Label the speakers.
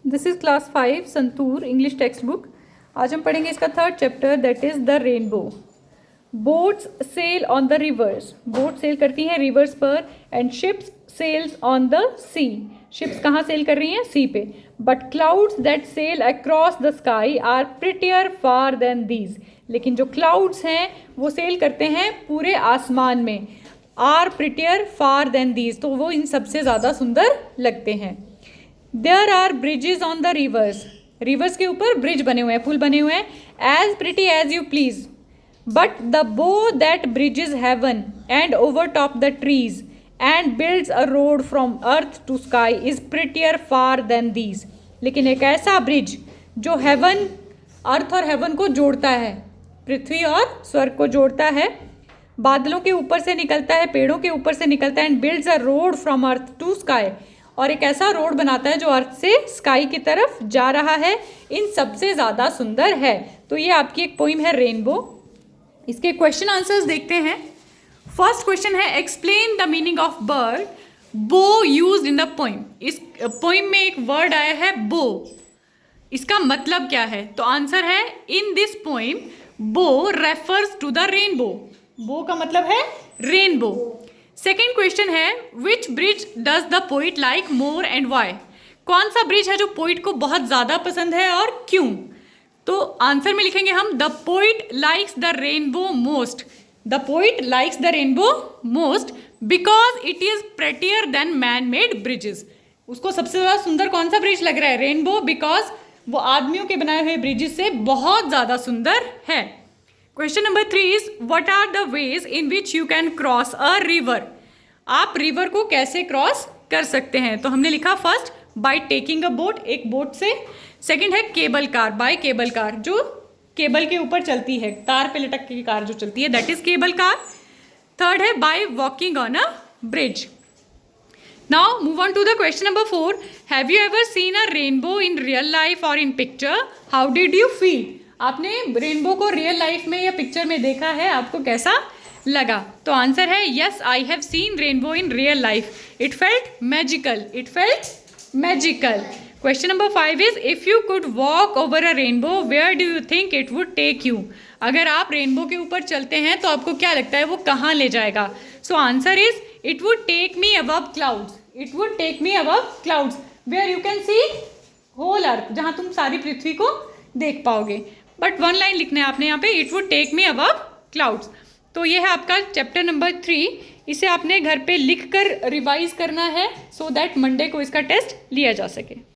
Speaker 1: This is class 5 Santoor English textbook. आज हम पढ़ेंगे इसका third chapter, that is the rainbow. Boats sail on the rivers, boat sail करती हैं rivers पर, and ships sails on the sea, ships कहाँ sail कर रही हैं? सी पे। But clouds that sail across the sky are prettier far than these, लेकिन जो क्लाउड्स हैं वो सेल करते हैं पूरे आसमान में, are prettier far than these, तो वो इन सबसे ज़्यादा सुंदर लगते हैं। There are bridges on the rivers, rivers के ऊपर ब्रिज बने हुए हैं, पुल बने हुए हैं, as pretty as you please, but the bow that bridges heaven and over top the trees and builds a road from earth to sky is prettier far than these, लेकिन एक ऐसा ब्रिज जो हेवन, अर्थ और haven को जोड़ता है, पृथ्वी और स्वर्ग को जोड़ता है, बादलों के ऊपर से निकलता है, पेड़ों के ऊपर से निकलता है, and builds a road from earth to sky, और एक ऐसा रोड बनाता है जो अर्थ से स्काई की तरफ जा रहा है, इन सबसे ज़्यादा सुंदर है। तो ये आपकी एक पोइम है रेनबो। इसके क्वेश्चन आंसर्स देखते हैं। फर्स्ट क्वेश्चन है explain the meaning of word बो यूज्ड इन द पोइम। इस पोइम में एक वर्ड आया है बो, इसका मतलब क्या है? तो आंसर है in this poem bow refers to the rainbow, bow का मतलब है रेनबो। सेकेंड क्वेश्चन है which bridge does the poet like more and why, कौन सा ब्रिज है जो पोइट को बहुत ज़्यादा पसंद है और क्यों? तो आंसर में लिखेंगे हम the poet likes the rainbow most, the poet likes the rainbow most because it is prettier than man made bridges. उसको सबसे ज़्यादा सुंदर कौन सा ब्रिज लग रहा है? रेनबो, बिकॉज वो आदमियों के बनाए हुए ब्रिजेस से बहुत ज़्यादा सुंदर है। Question number 3 is what are the ways in which you can cross a river, आप रिवर को कैसे क्रॉस कर सकते हैं? तो हमने लिखा first by taking a boat, एक बोट से। सेकंड है cable car, by cable car, जो केबल के ऊपर चलती है, तार पे लटक के कार जो चलती है, that is cable car. Third है by walking on a bridge. Now move on to the question number 4, have you ever seen a rainbow in real life और in picture, how did you feel? आपने rainbow को real life में या picture में देखा है, आपको कैसा लगा? तो आंसर है yes I have seen rainbow in real life, it felt magical, it felt magical. Question number 5 is if you could walk over a rainbow where do you think it would take you, अगर आप rainbow के ऊपर चलते हैं तो आपको क्या लगता है वो कहाँ ले जाएगा? So answer is it would take me above clouds, it would take me above clouds where you can see whole earth, जहाँ तुम सारी पृथ्वी को देख पाओगे। बट वन लाइन लिखना है आपने यहाँ पे, it would take me above clouds. तो ये है आपका चैप्टर नंबर 3, इसे आपने घर पे लिख कर रिवाइज करना है सो दैट मंडे को इसका टेस्ट लिया जा सके।